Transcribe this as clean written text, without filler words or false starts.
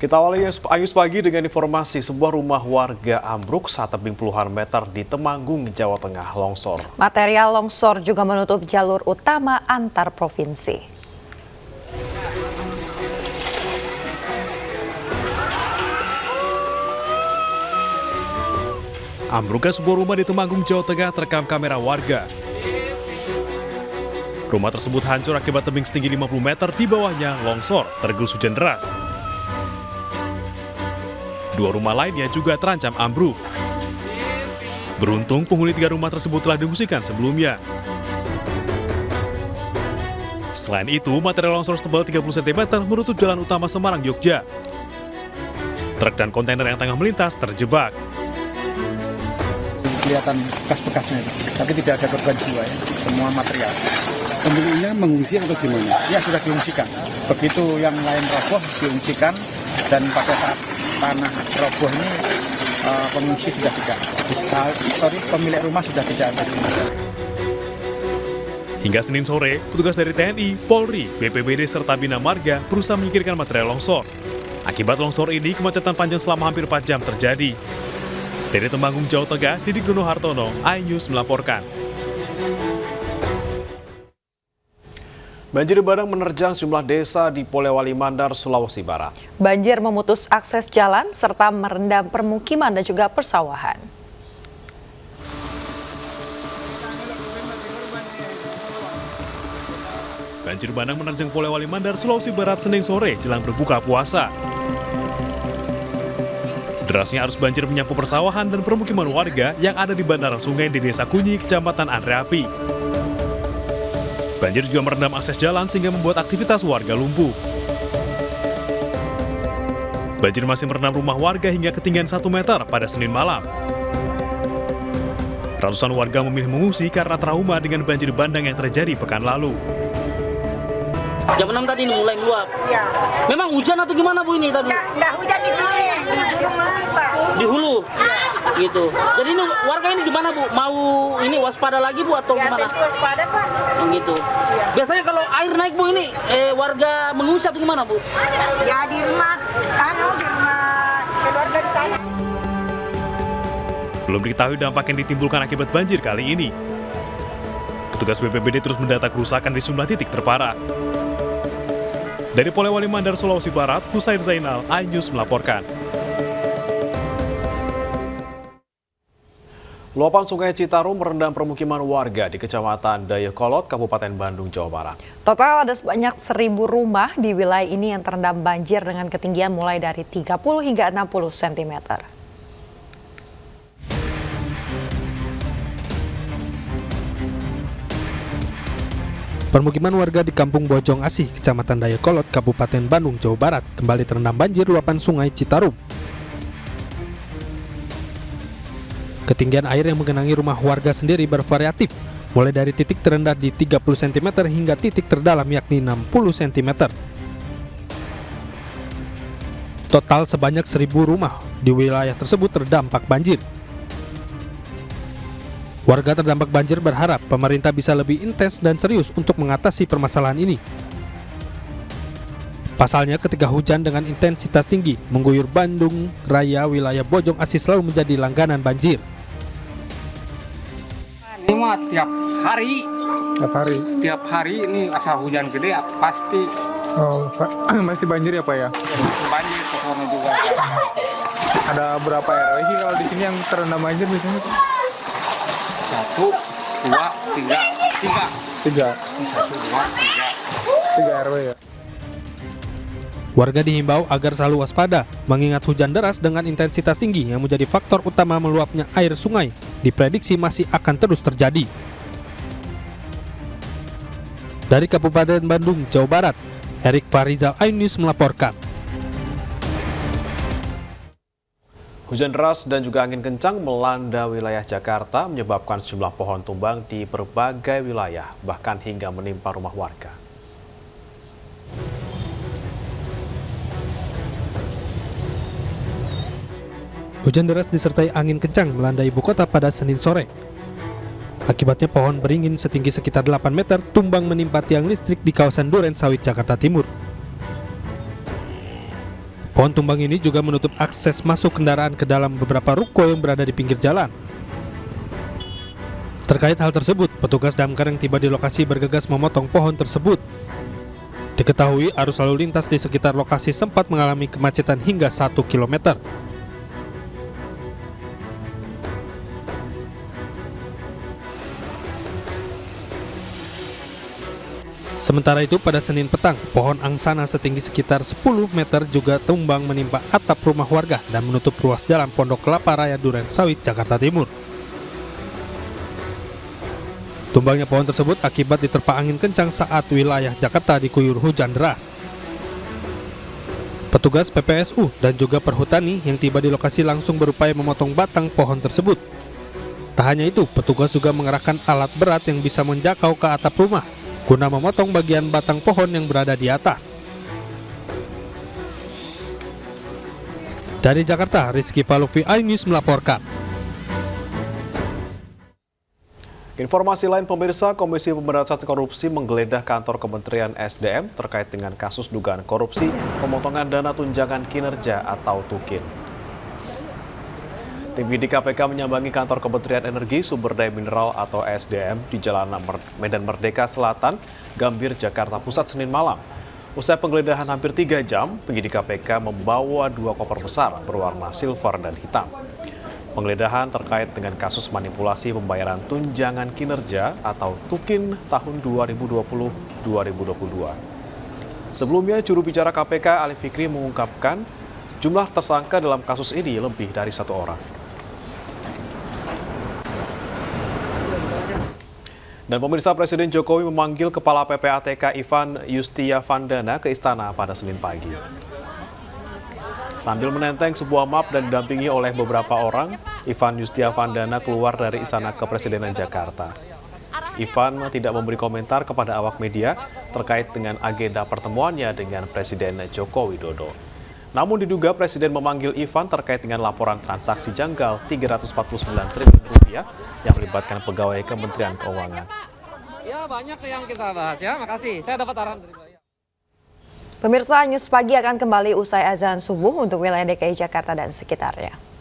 Kita awali Ayus pagi dengan informasi sebuah rumah warga ambruk saat tebing puluhan meter di Temanggung, Jawa Tengah longsor. Material longsor juga menutup jalur utama antar provinsi. Ambruknya sebuah rumah di Temanggung, Jawa Tengah terekam kamera warga. Rumah tersebut hancur akibat tebing setinggi 50 meter di bawahnya longsor tergerus hujan deras. Dua rumah lainnya juga terancam ambruk. Beruntung penghuni 3 rumah tersebut telah diungsikan sebelumnya. Selain itu, material longsor setebal 30 cm menutup jalan utama Semarang, Yogyakarta. Truk dan kontainer yang tengah melintas terjebak. Kelihatan bekas-bekasnya, tapi tidak ada korban jiwa ya, semua material. Pemiliknya mengungsi atau gimana? Ya sudah diungsikan. Begitu yang lain roboh diungsikan, dan pada saat tanah roboh ini pengungsi sudah tidak. Pemilik rumah sudah tidak ada. Hingga Senin sore, petugas dari TNI, Polri, BPBD serta Bina Marga berusaha menyingkirkan material longsor. Akibat longsor ini, kemacetan panjang selama hampir 4 jam terjadi. Dari Temanggung, Jawa Tengah, Didik Dono Hartono, iNews melaporkan. Banjir bandang menerjang sejumlah desa di Polewali Mandar, Sulawesi Barat. Banjir memutus akses jalan serta merendam permukiman dan juga persawahan. Banjir bandang menerjang Polewali Mandar, Sulawesi Barat Senin sore jelang berbuka puasa. Derasnya arus banjir menyapu persawahan dan permukiman warga yang ada di bantaran sungai di Desa Kunyi, Kecamatan Andreapi. Banjir juga merendam akses jalan sehingga membuat aktivitas warga lumpuh. Banjir masih merendam rumah warga hingga ketinggian 1 meter pada Senin malam. Ratusan warga memilih mengungsi karena trauma dengan banjir bandang yang terjadi pekan lalu. Jam 6 tadi ini mulai meluap. Ya. Memang hujan atau gimana Bu ini tadi? Nggak hujan di sini, di hulu Pak. Di hulu? Gitu. Jadi ini warga ini gimana Bu? Mau ini waspada lagi Bu atau Ya, gimana? tentu waspada Pak. Gitu. Biasanya kalau air naik Bu ini warga mengungsi atau gimana Bu? Ya di rumah, di rumah keluarga di sana. Belum diketahui dampak yang ditimbulkan akibat banjir kali ini. Petugas BPBD terus mendata kerusakan di sejumlah titik terparah. Dari Polewali Mandar, Sulawesi Barat, Husain Zainal, iNews melaporkan. Luapan Sungai Citarum merendam permukiman warga di Kecamatan Dayakolot, Kabupaten Bandung, Jawa Barat. Total ada sebanyak 1.000 rumah di wilayah ini yang terendam banjir dengan ketinggian mulai dari 30 hingga 60 cm. Permukiman warga di Kampung Bojong Asih, Kecamatan Dayakolot, Kabupaten Bandung, Jawa Barat, kembali terendam banjir luapan Sungai Citarum. Ketinggian air yang menggenangi rumah warga sendiri bervariatif, mulai dari titik terendah di 30 cm hingga titik terdalam yakni 60 cm. Total sebanyak 1.000 rumah di wilayah tersebut terdampak banjir. Warga terdampak banjir berharap pemerintah bisa lebih intens dan serius untuk mengatasi permasalahan ini. Pasalnya ketika hujan dengan intensitas tinggi mengguyur Bandung Raya, wilayah Bojong Asih selalu menjadi langganan banjir. Ini mah tiap hari. Tiap hari? Tiap hari ini asal hujan gede pasti. Oh, pasti banjir ya Pak ya? Banjir ke sana juga. Ada berapa RW sih kalau di sini yang terendam banjir biasanya? 1, 2, 3. 3. 3 RW ya? Warga dihimbau agar selalu waspada, mengingat hujan deras dengan intensitas tinggi yang menjadi faktor utama meluapnya air sungai, diprediksi masih akan terus terjadi. Dari Kabupaten Bandung, Jawa Barat, Erik Farizal, iNews melaporkan. Hujan deras dan juga angin kencang melanda wilayah Jakarta menyebabkan sejumlah pohon tumbang di berbagai wilayah, bahkan hingga menimpa rumah warga. Hujan deras disertai angin kencang melanda ibu kota pada Senin sore. Akibatnya pohon beringin setinggi sekitar 8 meter tumbang menimpa tiang listrik di kawasan Duren Sawit, Jakarta Timur. Pohon tumbang ini juga menutup akses masuk kendaraan ke dalam beberapa ruko yang berada di pinggir jalan. Terkait hal tersebut, petugas damkar yang tiba di lokasi bergegas memotong pohon tersebut. Diketahui arus lalu lintas di sekitar lokasi sempat mengalami kemacetan hingga 1 km. Sementara itu pada Senin petang, pohon angsana setinggi sekitar 10 meter juga tumbang menimpa atap rumah warga dan menutup ruas jalan Pondok Kelapa Raya Duren Sawit, Jakarta Timur. Tumbangnya pohon tersebut akibat diterpa angin kencang saat wilayah Jakarta diguyur hujan deras. Petugas PPSU dan juga perhutani yang tiba di lokasi langsung berupaya memotong batang pohon tersebut. Tak hanya itu, petugas juga mengerahkan alat berat yang bisa menjangkau ke atap rumah guna memotong bagian batang pohon yang berada di atas. Dari Jakarta, Rizky Paluvi, iNews melaporkan. Informasi lain pemirsa, Komisi Pemberantasan Korupsi menggeledah kantor Kementerian SDM terkait dengan kasus dugaan korupsi pemotongan dana tunjangan kinerja atau TUKIN. Tim penyidik KPK menyambangi kantor Kementerian Energi Sumber Daya Mineral atau SDM di Jalan Medan Merdeka Selatan, Gambir, Jakarta Pusat, Senin malam. Usai penggeledahan hampir 3 jam, penyidik KPK membawa 2 koper besar berwarna silver dan hitam. Penggeledahan terkait dengan kasus manipulasi pembayaran tunjangan kinerja atau TUKIN tahun 2020-2022. Sebelumnya, juru bicara KPK Ali Fikri mengungkapkan jumlah tersangka dalam kasus ini lebih dari 1 orang. Dan pemirsa, Presiden Jokowi memanggil Kepala PPATK Ivan Yustiavandana ke istana pada Senin pagi. Sambil menenteng sebuah map dan didampingi oleh beberapa orang, Ivan Yustiavandana keluar dari Istana Kepresidenan Jakarta. Ivan tidak memberi komentar kepada awak media terkait dengan agenda pertemuannya dengan Presiden Joko Widodo. Namun diduga Presiden memanggil Ivan terkait dengan laporan transaksi janggal 349 triliun rupiah yang melibatkan pegawai Kementerian Keuangan. Ya, banyak yang kita bahas ya. Makasih. Saya dapat arahan dari beliau. Pemirsa, News Pagi akan kembali usai azan subuh untuk wilayah DKI Jakarta dan sekitarnya.